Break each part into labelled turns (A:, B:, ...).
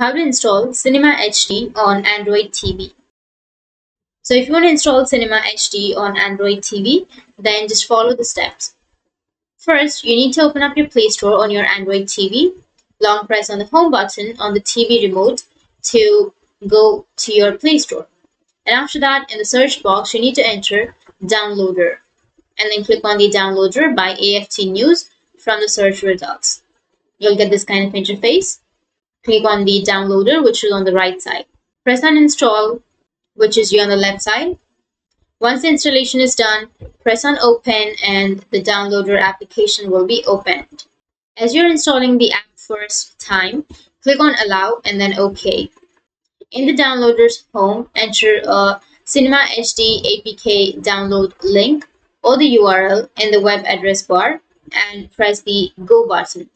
A: How to install Cinema HD on Android TV. So if you want to install Cinema HD on Android TV, then just follow the steps. First, you need to open up your Play Store on your Android TV. Long press on the home button on the TV remote to go to your Play Store. And after that, in the search box, you need to enter Downloader. And then click on the Downloader by AFT News from the search results. You'll get this kind of interface. Click on the Downloader, which is on the right side. Press on Install, which is on the left side. Once the installation is done, press on Open and the Downloader application will be opened. As you're installing the app first time, click on Allow and then OK. In the Downloader's home, enter a Cinema HD APK download link or the URL in the web address bar and press the Go button.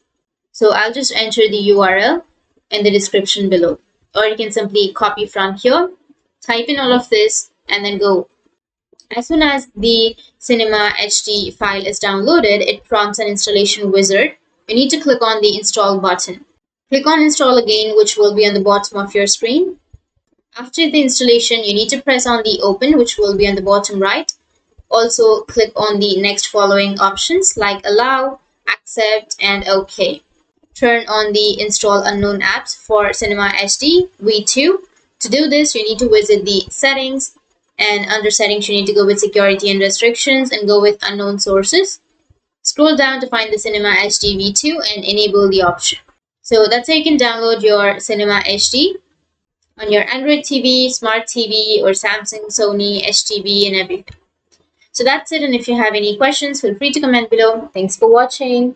A: So I'll just enter the URL in the description below, or you can simply copy from here, type in all of this and then go. As soon as the Cinema HD file is downloaded, it prompts an installation wizard. You need to click on the Install button. Click on Install again, which will be on the bottom of your screen. After the installation, you need to press on the Open, which will be on the bottom right. Also, click on the next following options like Allow, Accept, and OK. Turn on the Install Unknown Apps for Cinema HD V2. To do this, you need to visit the Settings, and under Settings, you need to go with Security and Restrictions and go with Unknown Sources. Scroll down to find the Cinema HD V2 and enable the option. So that's how you can download your Cinema HD on your Android TV, Smart TV, or Samsung, Sony, HTV, and everything. So that's it, and if you have any questions, feel free to comment below. Thanks for watching.